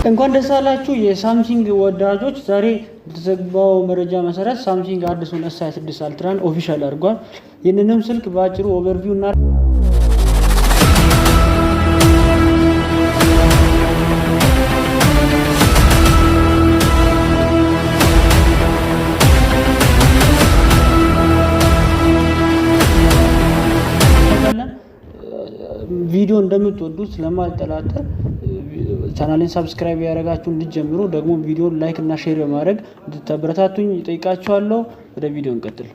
እንኳን ደስ አላችሁ የሳምሰንግ ወዳጆች። ዛሬ በተዘገበው መረጃ መሰረት ሳምሰንግ አዲሱን S26 አልትራን ኦፊሻል አድርጓል። ይህንንም ስልክ በአጭሩ ኦቨርቪው እና ቪዲዮ እንደምትወዱት ስለማልጠላጠር ቻናሌን ሰብስክራይብ ያደረጋችሁ እንድትጀምሩ ደግሞ ቪዲዮን ላይክ እና ሼር በማድረግ እንድታበረታቱኝ እጠይቃችኋለሁ። ወደ ቪዲዮ እንቀጥል።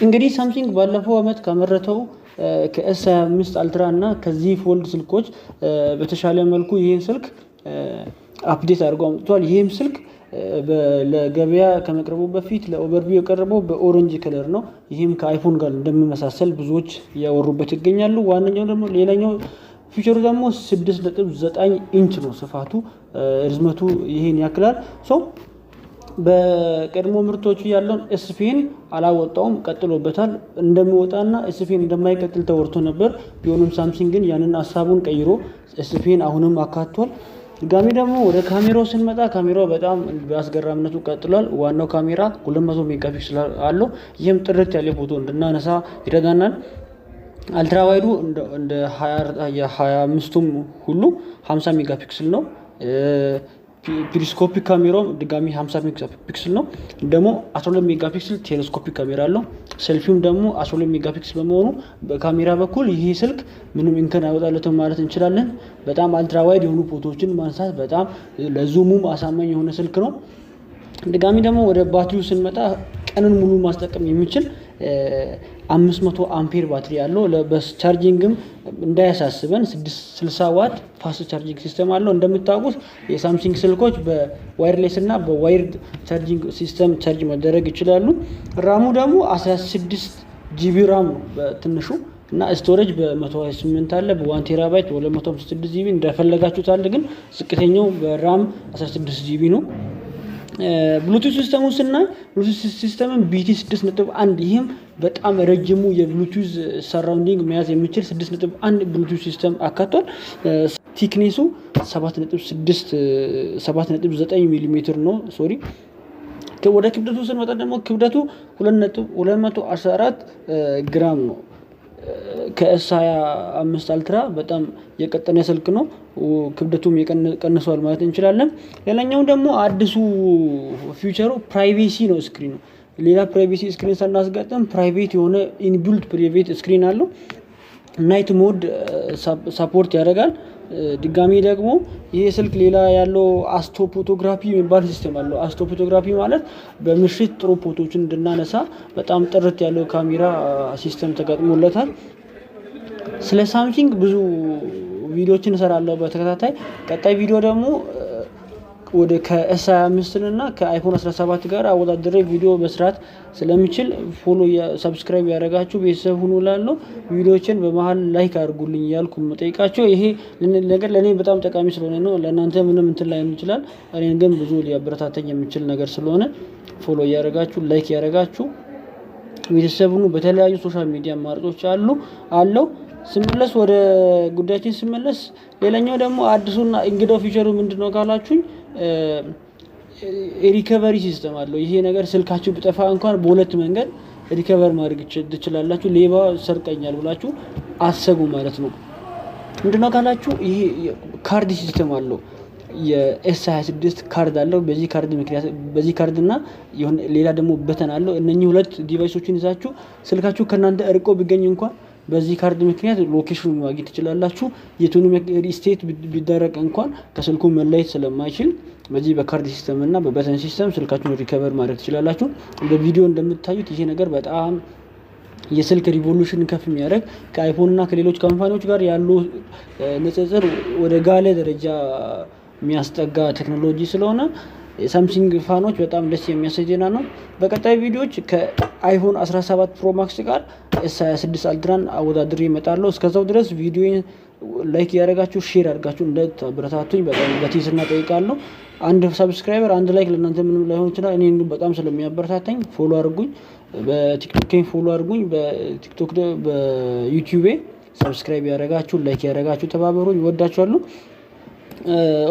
እንግዲህ ሳምሰንግ ባለፈው አመት ከመረተው ከS25 አልትራ እና ከዚህ ፎልድ ስልኮች በተሻለ መልኩ ይሄን ስልክ አፕዴት አድርጎ አምጥቷል። ይሄም ስልክ ለገበያ ከመቅረቡ በፊት ለኦቨርቪው የቀረበው በኦሬንጅ ከለር ነው። ይህም ከአይፎን ጋር እንደሚመሳሰል ብዙዎች እያወሩበት ይገኛሉ። ዋነኛው ደግሞ ሌላኛው ፊቸሩ ደግሞ 6.9 ኢንች ነው ስፋቱ፣ ርዝመቱ ይሄን ያክላል። በቀድሞ ምርቶቹ ያለውን ኤስፔን አላወጣውም፣ ቀጥሎበታል። እንደሚወጣና ኤስፔን እንደማይቀጥል ተወርቶ ነበር። ቢሆንም ሳምሰንግ ግን ያንን ሀሳቡን ቀይሮ ኤስፔን አሁንም አካቷል። ድጋሚ ደግሞ ወደ ካሜራው ስንመጣ ካሜራው በጣም በአስገራሚነቱ ቀጥሏል። ዋናው ካሜራ 200 ሜጋፒክስል አለው። ይህም ጥርት ያለ ፎቶ እንድናነሳ ይረዳናል። አልትራ ዋይዱ እንደ 25ቱም ሁሉ 50 ሜጋፒክስል ነው። ፔሪስኮፒክ ካሜራው ድጋሚ 50 ሜጋፒክስል ነው። ደግሞ 12 ሜጋፒክስል ቴሌስኮፒክ ካሜራ አለው። ሴልፊውም ደግሞ 12 ሜጋፒክስል በመሆኑ በካሜራ በኩል ይሄ ስልክ ምንም እንከን አይወጣለትም ማለት እንችላለን። በጣም አልትራ ዋይድ የሆኑ ፎቶዎችን ማንሳት በጣም ለዙሙም አሳማኝ የሆነ ስልክ ነው። ድጋሚ ደግሞ ወደ ባትሪው ስንመጣ ቀንን ሙሉ ማስጠቀም የሚችል 500 አምፔር ባትሪ ያለው በቻርጂንግም እንዳያሳስበን 60 ዋት ፋስት ቻርጂንግ ሲስተም አለው። እንደምታውቁት የሳምሰንግ ስልኮች በዋይርሌስ እና በዋይርድ ቻርጂንግ ሲስተም ቻርጅ መደረግ ይችላሉ። ራሙ ደግሞ 16 ጂቢ ራም ነው በትንሹ እና ስቶሬጅ በ128 አለ። በ1 ቴራባይት በ256 ጂቢ እንደፈለጋችሁት አለ። ግን ዝቅተኛው በራም 16 ጂቢ ነው። ብሉቱዝ ሲስተሙ ስናይ ብሉቱዝ ሲስተምን BT 6.1 ይህም በጣም ረጅሙ የብሉቱዝ ሰራውንዲንግ መያዝ የሚችል 6.1 ብሉቱዝ ሲስተም አካቷል። ቲክኔሱ 7.9 ሚሜ ነው። ሶሪ ወደ ክብደቱ ስንመጣ ደግሞ ክብደቱ 214 ግራም ነው። ከS25 አልትራ በጣም የቀጠነ ስልክ ነው። ክብደቱም ቀንሷል ማለት እንችላለን። ሌላኛው ደግሞ አዲሱ ፊቸሩ ፕራይቬሲ ነው። ስክሪኑ ሌላ ፕራይቬሲ ስክሪን ሳናስገጥም ፕራይቬት የሆነ ኢንቢልት ፕራይቬት ስክሪን አለው። ናይት ሞድ ሰፖርት ያደርጋል። ድጋሚ ደግሞ ይሄ ስልክ ሌላ ያለው አስቶ ፎቶግራፊ የሚባል ሲስተም አለው። አስቶ ፎቶግራፊ ማለት በምሽት ጥሩ ፎቶዎችን እንድናነሳ በጣም ጥርት ያለው ካሜራ ሲስተም ተገጥሞለታል። ስለ ሳምሰንግ ብዙ ቪዲዮዎችን እሰራለሁ በተከታታይ። ቀጣይ ቪዲዮ ደግሞ ወደ ከS25 እና ከአይፎን 17 ጋር አወዳድሬ ቪዲዮ መስራት ስለሚችል ፎሎ ሰብስክራይብ ያደረጋችሁ ቤተሰብ ሁኑ እላለሁ። ቪዲዮዎችን በመሃል ላይክ አድርጉልኝ ያልኩ መጠይቃቸው ይሄ ነገር ለኔ በጣም ጠቃሚ ስለሆነ ነው። ለእናንተ ምንም እንትን ላይ ይችላል፣ እኔን ግን ብዙ ሊያበረታተኝ የሚችል ነገር ስለሆነ ፎሎ ያደረጋችሁ ላይክ ያደረጋችሁ ቤተሰብ ሁኑ። በተለያዩ ሶሻል ሚዲያ አማራጮች አለው። ስመለስ ወደ ጉዳያችን ስመለስ ሌላኛው ደግሞ አዲሱና እንግዳው ፊቸሩ ምንድነው ካላችሁኝ ሪከቨሪ ሲስተም አለው። ይሄ ነገር ስልካችሁ ቢጠፋ እንኳን በሁለት መንገድ ሪከቨር ማድረግ ትችላላችሁ። ሌባ ሰርቀኛል ብላችሁ አሰቡ ማለት ነው። ምንድነው ካላችሁ ይሄ ካርድ ሲስተም አለው። የS26 ካርድ አለው። በዚህ ካርድ እና ሌላ ደግሞ በተን አለው። እነኚህ ሁለት ዲቫይሶችን ይዛችሁ ስልካችሁ ከናንተ እርቆ ቢገኝ እንኳን በዚህ ካርድ ምክንያት ሎኬሽኑን ማግኘት ትችላላችሁ። የቱንም ስቴት ቢደረቅ እንኳን ከስልኩ መለየት ስለማይችል በዚህ በካርድ ሲስተም እና በበተን ሲስተም ስልካችሁን ሪከቨር ማድረግ ትችላላችሁ። በቪዲዮ እንደምታዩት ይሄ ነገር በጣም የስልክ ሪቮሉሽን ከፍ የሚያደርግ ከአይፎን እና ከሌሎች ካምፓኒዎች ጋር ያሉ ንጽጽር ወደ ጋለ ደረጃ የሚያስጠጋ ቴክኖሎጂ ስለሆነ የሳምሰንግ ፋኖች በጣም ደስ የሚያሰኝ ዜና ነው። በቀጣይ ቪዲዮዎች ከአይፎን 17 ፕሮ ማክስ ጋር S26 አልትራን አወዳድሬ እመጣለሁ። እስከዛው ድረስ ቪዲዮን ላይክ ያደረጋችሁ ሼር አድርጋችሁ እንደተበረታቱኝ በጣም በትህትና ጠይቃለሁ። አንድ ሰብስክራይበር አንድ ላይክ ለእናንተ ምንም ላይሆን ይችላል። እኔን ግን በጣም ስለሚያበረታተኝ ፎሎ አድርጉኝ። በቲክቶክ ፎሎ አድርጉኝ። በቲክቶክ በዩቲዩብ ሰብስክራይብ ያደረጋችሁ ላይክ ያደረጋችሁ ተባበሩኝ። ወዳችኋለሁ።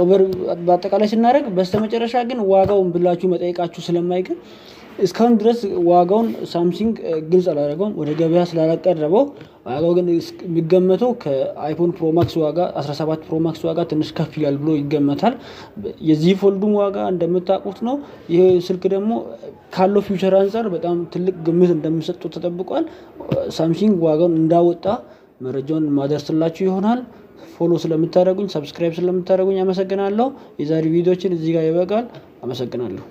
ኦቨር በአጠቃላይ ስናደርግ በስተመጨረሻ ግን ዋጋውን ብላችሁ መጠየቃችሁ ስለማይቀር እስካሁን ድረስ ዋጋውን ሳምሰንግ ግልጽ አላደረገውም፣ ወደ ገበያ ስላላቀረበው ዋጋው ግን የሚገመተው ከአይፎን ፕሮማክስ ዋጋ 17 ፕሮማክስ ዋጋ ትንሽ ከፍ ይላል ብሎ ይገመታል። የዚህ ፎልዱም ዋጋ እንደምታውቁት ነው። ይህ ስልክ ደግሞ ካለው ፊውቸር አንጻር በጣም ትልቅ ግምት እንደሚሰጠው ተጠብቋል። ሳምሰንግ ዋጋውን እንዳወጣ መረጃውን ማደርስላችሁ ይሆናል። ፎሎ ስለምታደርጉኝ፣ ሰብስክራይብ ስለምታደርጉኝ አመሰግናለሁ። የዛሬ ቪዲዮችን እዚህ ጋር ይበቃል። አመሰግናለሁ።